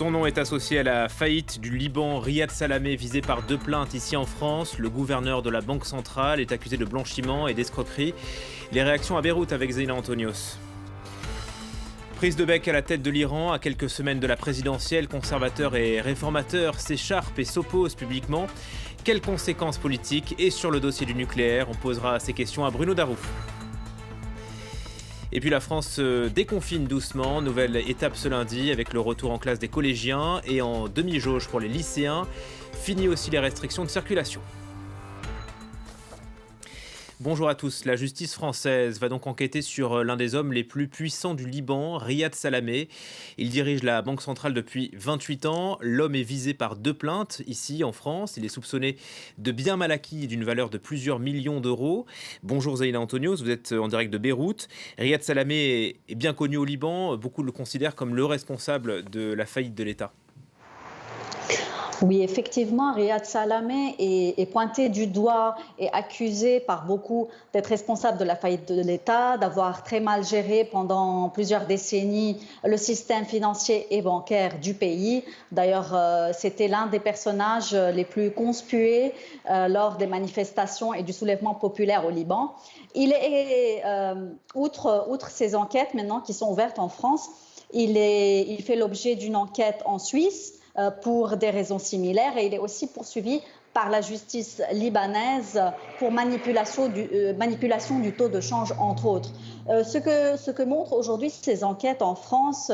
Son nom est associé à la faillite du Liban. Riyad Salamé, visé par 2 plaintes ici en France. Le gouverneur de la Banque centrale est accusé de blanchiment et d'escroquerie. Les réactions à Beyrouth avec Zeina Antonios. Prise de bec à la tête de l'Iran, à quelques semaines de la présidentielle, conservateurs et réformateurs s'écharpent et s'opposent publiquement. Quelles conséquences politiques? Et sur le dossier du nucléaire, on posera ces questions à Bruno Darou. Et puis la France se déconfine doucement, nouvelle étape ce lundi avec le retour en classe des collégiens et en demi-jauge pour les lycéens. Fini aussi les restrictions de circulation. Bonjour à tous. La justice française va donc enquêter sur l'un des hommes les plus puissants du Liban, Riyad Salamé. Il dirige la Banque centrale depuis 28 ans. L'homme est visé par 2 plaintes ici en France. Il est soupçonné de biens mal acquis d'une valeur de plusieurs millions d'euros. Bonjour Zeina Antonios, vous êtes en direct de Beyrouth. Riyad Salamé est bien connu au Liban. Beaucoup le considèrent comme le responsable de la faillite de l'État. Oui, effectivement, Riyad Salamé est pointé du doigt et accusé par beaucoup d'être responsable de la faillite de l'État, d'avoir très mal géré pendant plusieurs décennies le système financier et bancaire du pays. D'ailleurs, c'était l'un des personnages les plus conspués lors des manifestations et du soulèvement populaire au Liban. Il est, outre ces enquêtes maintenant qui sont ouvertes en France, il fait l'objet d'une enquête en Suisse pour des raisons similaires et il est aussi poursuivi par la justice libanaise pour manipulation du taux de change, entre autres. Ce que montrent aujourd'hui ces enquêtes en France,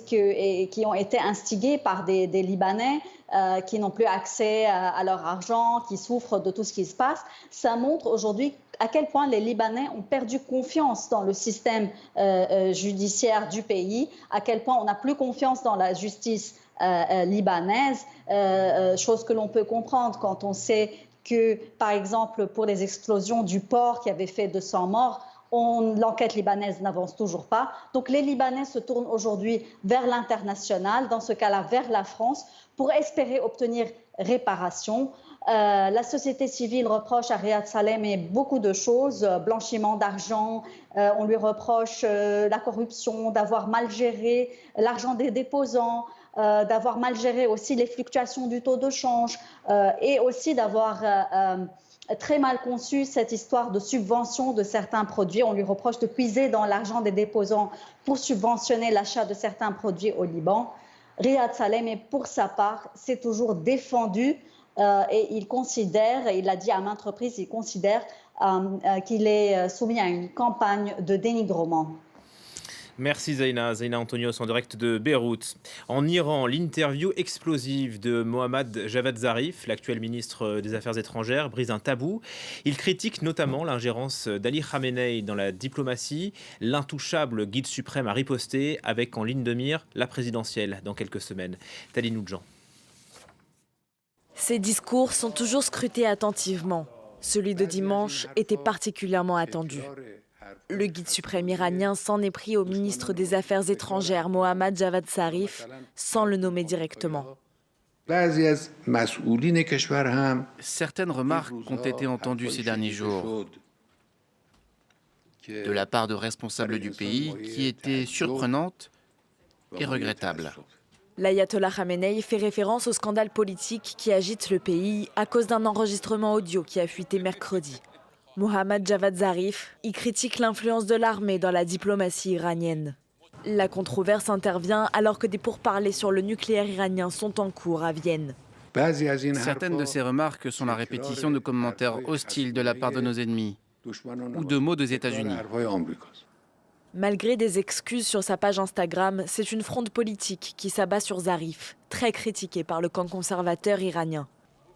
qui ont été instiguées par des Libanais qui n'ont plus accès à leur argent, qui souffrent de tout ce qui se passe, ça montre aujourd'hui à quel point les Libanais ont perdu confiance dans le système judiciaire du pays, à quel point on n'a plus confiance dans la justice libanaise, chose que l'on peut comprendre quand on sait que, par exemple, pour les explosions du port qui avait fait 200 morts, l'enquête libanaise n'avance toujours pas. Donc les Libanais se tournent aujourd'hui vers l'international, dans ce cas-là vers la France, pour espérer obtenir réparation. La société civile reproche à Riyad Salamé beaucoup de choses, blanchiment d'argent, on lui reproche la corruption, d'avoir mal géré l'argent des déposants, d'avoir mal géré aussi les fluctuations du taux de change et aussi d'avoir très mal conçu cette histoire de subvention de certains produits. On lui reproche de puiser dans l'argent des déposants pour subventionner l'achat de certains produits au Liban. Riyad Salamé, pour sa part, s'est toujours défendu et il considère, et il l'a dit à maintes reprises, il considère qu'il est soumis à une campagne de dénigrement. Merci Zeina Antonios en direct de Beyrouth. En Iran, l'interview explosive de Mohammad Javad Zarif, l'actuel ministre des Affaires étrangères, brise un tabou. Il critique notamment l'ingérence d'Ali Khamenei dans la diplomatie. L'intouchable guide suprême a riposté avec en ligne de mire la présidentielle dans quelques semaines. Tali Noudjan. Ces discours sont toujours scrutés attentivement. Celui de dimanche était particulièrement attendu. Le guide suprême iranien s'en est pris au ministre des Affaires étrangères, Mohammad Javad Zarif, sans le nommer directement. Certaines remarques ont été entendues ces derniers jours de la part de responsables du pays qui étaient surprenantes et regrettables. L'ayatollah Khamenei fait référence au scandale politique qui agite le pays à cause d'un enregistrement audio qui a fuité mercredi. Mohammad Javad Zarif y critique l'influence de l'armée dans la diplomatie iranienne. La controverse intervient alors que des pourparlers sur le nucléaire iranien sont en cours à Vienne. Certaines de ces remarques sont la répétition de commentaires hostiles de la part de nos ennemis ou de mots des États-Unis. Malgré des excuses sur sa page Instagram, c'est une fronde politique qui s'abat sur Zarif, très critiqué par le camp conservateur iranien.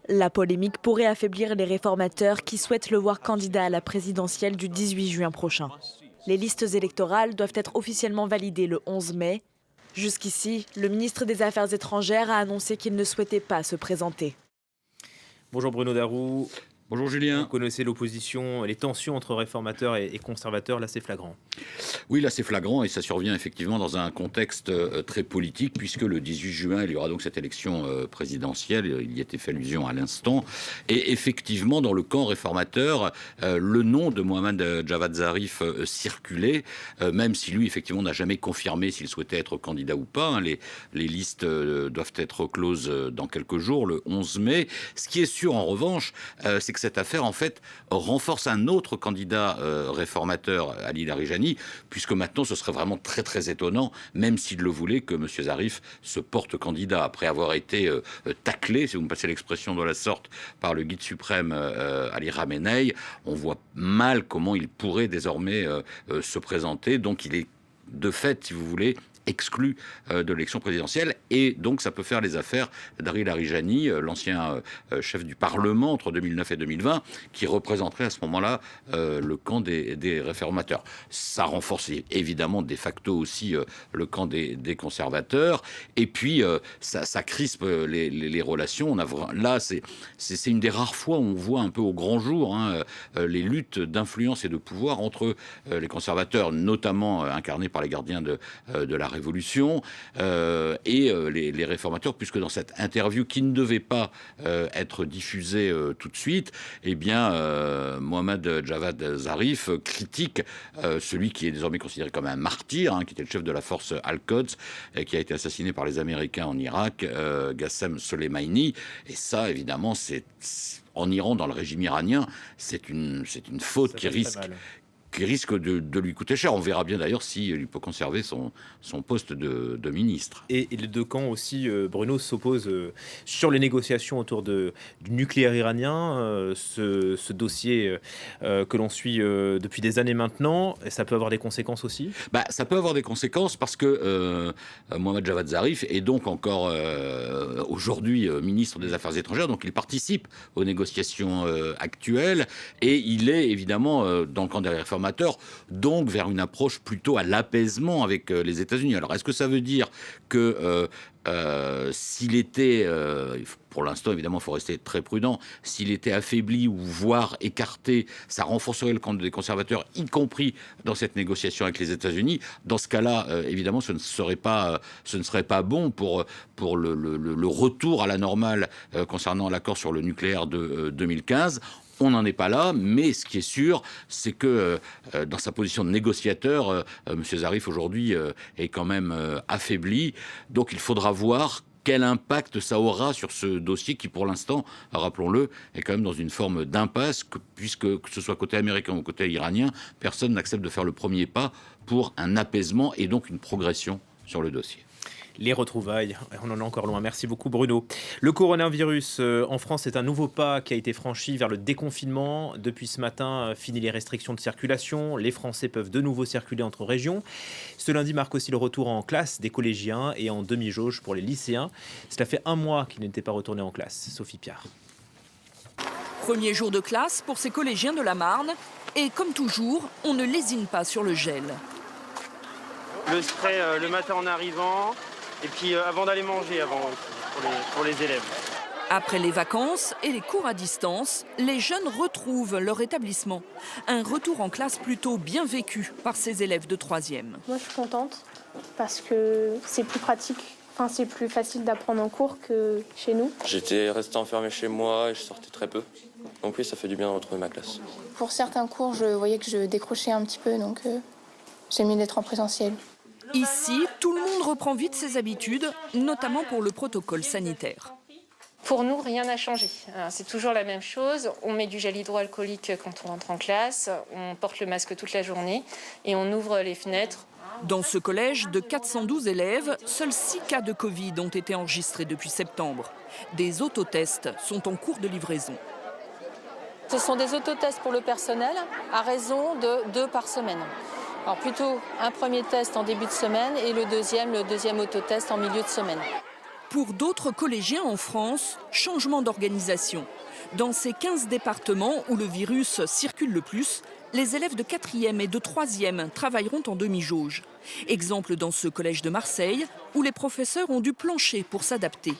La polémique pourrait affaiblir les réformateurs qui souhaitent le voir candidat à la présidentielle du 18 juin prochain. Les listes électorales doivent être officiellement validées le 11 mai. Jusqu'ici, le ministre des Affaires étrangères a annoncé qu'il ne souhaitait pas se présenter. Bonjour Bruno Darou. Bonjour Julien. Vous connaissez l'opposition, les tensions entre réformateurs et conservateurs, là c'est flagrant. Oui, là c'est flagrant et ça survient effectivement dans un contexte très politique puisque le 18 juin, il y aura donc cette élection présidentielle, il y était fait allusion à l'instant. Et effectivement, dans le camp réformateur, le nom de Mohamed Javad Zarif circulait, même si lui effectivement n'a jamais confirmé s'il souhaitait être candidat ou pas. Les listes doivent être closes dans quelques jours, le 11 mai. Ce qui est sûr en revanche, c'est que cette affaire, en fait, renforce un autre candidat réformateur, Ali Larijani, puisque maintenant, ce serait vraiment très, très étonnant, même s'il le voulait, que M. Zarif se porte candidat, après avoir été taclé, si vous me passez l'expression de la sorte, par le guide suprême Ali Khamenei. On voit mal comment il pourrait désormais se présenter. Donc, il est, de fait, si vous voulez, exclu de l'élection présidentielle, et donc ça peut faire les affaires d'Ari Larijani, l'ancien chef du Parlement entre 2009 et 2020, qui représenterait à ce moment-là le camp des réformateurs. Ça renforce évidemment de facto aussi le camp des conservateurs, et puis ça crispe les relations. Là, c'est une des rares fois où on voit un peu au grand jour les luttes d'influence et de pouvoir entre les conservateurs, notamment incarnés par les gardiens de la Révolution, et les réformateurs, puisque dans cette interview qui ne devait pas être diffusée tout de suite, eh bien, Mohamed Javad Zarif critique celui qui est désormais considéré comme un martyr, qui était le chef de la force Al-Quds, qui a été assassiné par les Américains en Irak, Qassem Soleimani. Et ça, évidemment, en Iran, dans le régime iranien, c'est une faute qui risque de lui coûter cher. On verra bien d'ailleurs s'il peut conserver son poste de ministre. Et les deux camps aussi, Bruno, s'opposent sur les négociations autour du nucléaire iranien, ce dossier que l'on suit depuis des années maintenant. Et ça peut avoir des conséquences aussi ? Ça peut avoir des conséquences parce que Mohamed Javad Zarif est donc encore aujourd'hui ministre des Affaires étrangères, donc il participe aux négociations actuelles, et il est évidemment dans le camp des réformateurs, donc vers une approche plutôt à l'apaisement avec les États-Unis. Alors, est-ce que ça veut dire que s'il était, pour l'instant évidemment il faut rester très prudent, s'il était affaibli ou voire écarté, ça renforcerait le camp des conservateurs, y compris dans cette négociation avec les États-Unis? Dans ce cas-là, évidemment, ce ne serait pas bon pour le retour à la normale concernant l'accord sur le nucléaire de 2015. On n'en est pas là, mais ce qui est sûr, c'est que dans sa position de négociateur, M. Zarif aujourd'hui est quand même affaibli. Donc il faudra voir quel impact ça aura sur ce dossier qui, pour l'instant, rappelons-le, est quand même dans une forme d'impasse, puisque que ce soit côté américain ou côté iranien, personne n'accepte de faire le premier pas pour un apaisement et donc une progression sur le dossier. Les retrouvailles, on en est encore loin. Merci beaucoup Bruno. Le coronavirus en France, c'est un nouveau pas qui a été franchi vers le déconfinement. Depuis ce matin, fini les restrictions de circulation. Les Français peuvent de nouveau circuler entre régions. Ce lundi marque aussi le retour en classe des collégiens et en demi-jauge pour les lycéens. Cela fait un mois qu'ils n'étaient pas retournés en classe. Sophie Piard. Premier jour de classe pour ces collégiens de la Marne. Et comme toujours, on ne lésine pas sur le gel. Le spray le matin en arrivant. Et puis avant d'aller manger, pour les élèves. Après les vacances et les cours à distance, les jeunes retrouvent leur établissement. Un retour en classe plutôt bien vécu par ces élèves de 3e. Moi, je suis contente parce que c'est plus pratique. Enfin, c'est plus facile d'apprendre en cours que chez nous. J'étais resté enfermé chez moi et je sortais très peu. Donc oui, ça fait du bien de retrouver ma classe. Pour certains cours, je voyais que je décrochais un petit peu, donc j'ai mieux d'être en présentiel. Ici, tout le monde reprend vite ses habitudes, notamment pour le protocole sanitaire. Pour nous, rien n'a changé. C'est toujours la même chose. On met du gel hydroalcoolique quand on rentre en classe, on porte le masque toute la journée et on ouvre les fenêtres. Dans ce collège de 412 élèves, seuls 6 cas de Covid ont été enregistrés depuis septembre. Des autotests sont en cours de livraison. Ce sont des autotests pour le personnel à raison de 2 par semaine. Alors plutôt un premier test en début de semaine et le deuxième autotest en milieu de semaine. Pour d'autres collégiens en France, changement d'organisation. Dans ces 15 départements où le virus circule le plus, les élèves de 4e et de 3e travailleront en demi-jauge. Exemple dans ce collège de Marseille, où les professeurs ont dû plancher pour s'adapter.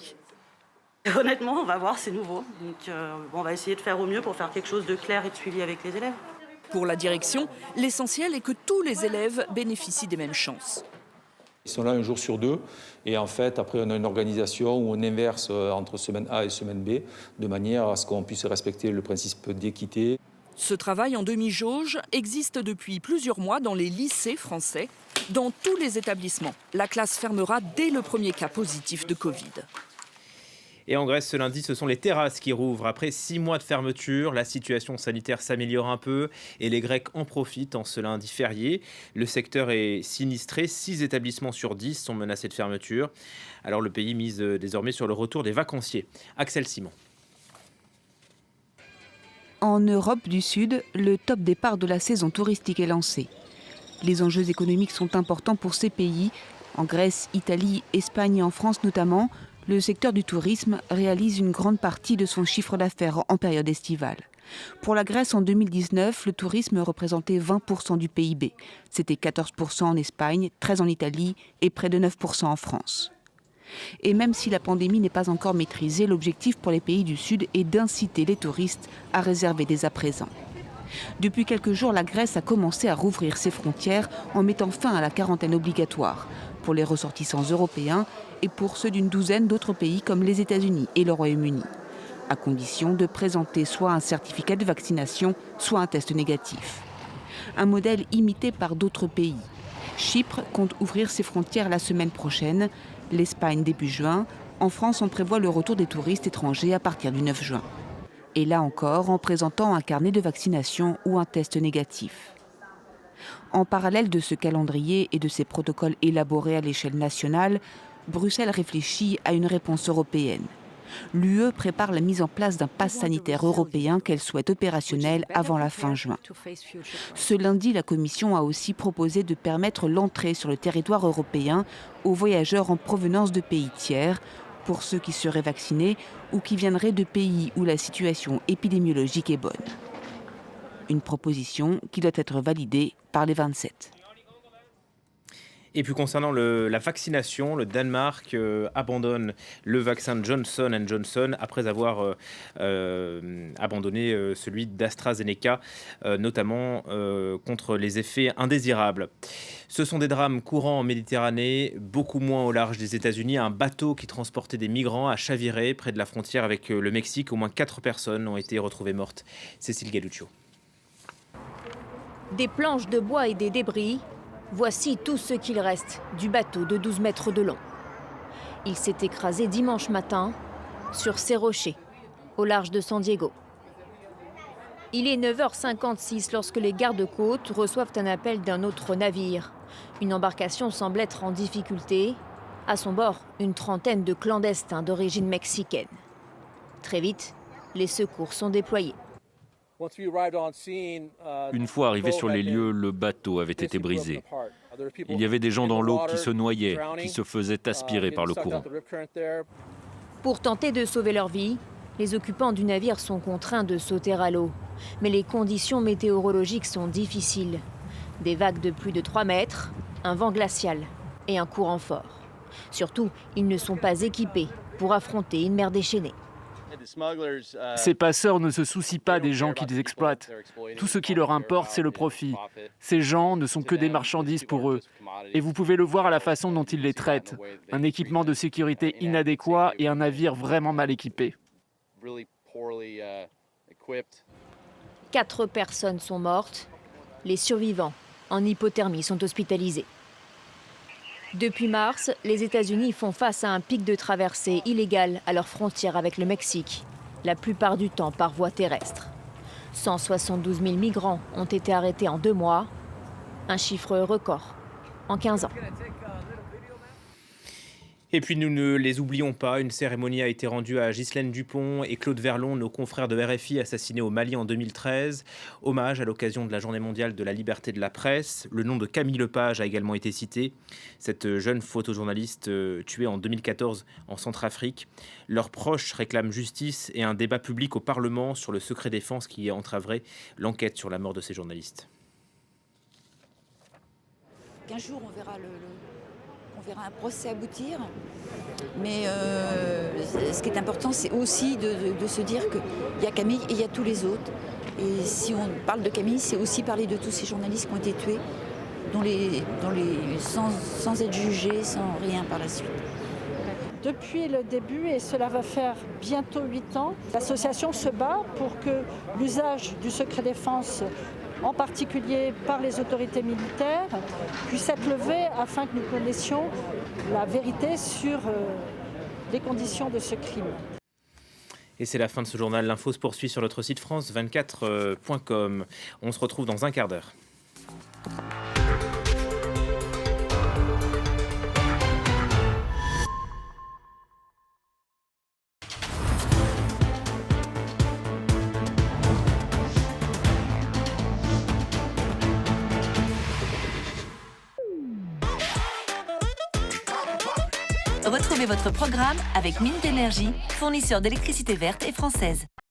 Honnêtement, on va voir, c'est nouveau. Donc on va essayer de faire au mieux pour faire quelque chose de clair et de suivi avec les élèves. Pour la direction, l'essentiel est que tous les élèves bénéficient des mêmes chances. Ils sont là un jour sur deux et en fait, après, on a une organisation où on inverse entre semaine A et semaine B de manière à ce qu'on puisse respecter le principe d'équité. Ce travail en demi-jauge existe depuis plusieurs mois dans les lycées français. Dans tous les établissements, la classe fermera dès le premier cas positif de Covid. Et en Grèce, ce lundi, ce sont les terrasses qui rouvrent. Après 6 mois de fermeture, la situation sanitaire s'améliore un peu et les Grecs en profitent en ce lundi férié. Le secteur est sinistré, 6 établissements sur 10 sont menacés de fermeture. Alors le pays mise désormais sur le retour des vacanciers. Axel Simon. En Europe du Sud, le top départ de la saison touristique est lancé. Les enjeux économiques sont importants pour ces pays. En Grèce, Italie, Espagne et en France notamment, le secteur du tourisme réalise une grande partie de son chiffre d'affaires en période estivale. Pour la Grèce, en 2019, le tourisme représentait 20% du PIB. C'était 14% en Espagne, 13% en Italie et près de 9% en France. Et même si la pandémie n'est pas encore maîtrisée, l'objectif pour les pays du Sud est d'inciter les touristes à réserver dès à présent. Depuis quelques jours, la Grèce a commencé à rouvrir ses frontières en mettant fin à la quarantaine obligatoire pour les ressortissants européens et pour ceux d'une douzaine d'autres pays comme les États-Unis et le Royaume-Uni, à condition de présenter soit un certificat de vaccination, soit un test négatif. Un modèle imité par d'autres pays. Chypre compte ouvrir ses frontières la semaine prochaine, l'Espagne début juin. En France, on prévoit le retour des touristes étrangers à partir du 9 juin. Et là encore, en présentant un carnet de vaccination ou un test négatif. En parallèle de ce calendrier et de ces protocoles élaborés à l'échelle nationale, Bruxelles réfléchit à une réponse européenne. L'UE prépare la mise en place d'un pass sanitaire européen qu'elle souhaite opérationnel avant la fin juin. Ce lundi, la Commission a aussi proposé de permettre l'entrée sur le territoire européen aux voyageurs en provenance de pays tiers, pour ceux qui seraient vaccinés ou qui viendraient de pays où la situation épidémiologique est bonne. Une proposition qui doit être validée par les 27. Et puis concernant la vaccination, le Danemark abandonne le vaccin Johnson & Johnson après avoir abandonné celui d'AstraZeneca, notamment contre les effets indésirables. Ce sont des drames courants en Méditerranée, beaucoup moins au large des États-Unis. Un bateau qui transportait des migrants a chaviré près de la frontière avec le Mexique. Au moins 4 personnes ont été retrouvées mortes. Cécile Galluccio. Des planches de bois et des débris. Voici tout ce qu'il reste du bateau de 12 mètres de long. Il s'est écrasé dimanche matin sur ces rochers, au large de San Diego. Il est 9h56 lorsque les gardes-côtes reçoivent un appel d'un autre navire. Une embarcation semble être en difficulté. À son bord, une trentaine de clandestins d'origine mexicaine. Très vite, les secours sont déployés. Une fois arrivé sur les lieux, le bateau avait été brisé. Il y avait des gens dans l'eau qui se noyaient, qui se faisaient aspirer par le courant. Pour tenter de sauver leur vie, les occupants du navire sont contraints de sauter à l'eau. Mais les conditions météorologiques sont difficiles. Des vagues de plus de 3 mètres, un vent glacial et un courant fort. Surtout, ils ne sont pas équipés pour affronter une mer déchaînée. Ces passeurs ne se soucient pas des gens qu'ils exploitent. Tout ce qui leur importe, c'est le profit. Ces gens ne sont que des marchandises pour eux. Et vous pouvez le voir à la façon dont ils les traitent. Un équipement de sécurité inadéquat et un navire vraiment mal équipé. 4 personnes sont mortes. Les survivants, en hypothermie, sont hospitalisés. Depuis mars, les États-Unis font face à un pic de traversée illégale à leur frontière avec le Mexique, la plupart du temps par voie terrestre. 172 000 migrants ont été arrêtés en 2 mois, un chiffre record en 15 ans. Et puis nous ne les oublions pas, une cérémonie a été rendue à Ghislaine Dupont et Claude Verlon, nos confrères de RFI assassinés au Mali en 2013. Hommage à l'occasion de la Journée mondiale de la liberté de la presse. Le nom de Camille Lepage a également été cité. Cette jeune photojournaliste tuée en 2014 en Centrafrique. Leurs proches réclament justice et un débat public au Parlement sur le secret défense qui entraverait l'enquête sur la mort de ces journalistes. Qu'un jour on verra verra un procès aboutir. Mais ce qui est important, c'est aussi de se dire qu'il y a Camille et il y a tous les autres. Et si on parle de Camille, c'est aussi parler de tous ces journalistes qui ont été tués, sans être jugés, sans rien par la suite. Depuis le début, et cela va faire bientôt 8 ans, l'association se bat pour que l'usage du secret défense, en particulier par les autorités militaires, puisse être levé afin que nous connaissions la vérité sur les conditions de ce crime. Et c'est la fin de ce journal. L'info se poursuit sur notre site france24.com. On se retrouve dans un quart d'heure. Retrouvez votre programme avec Mint Énergie, fournisseur d'électricité verte et française.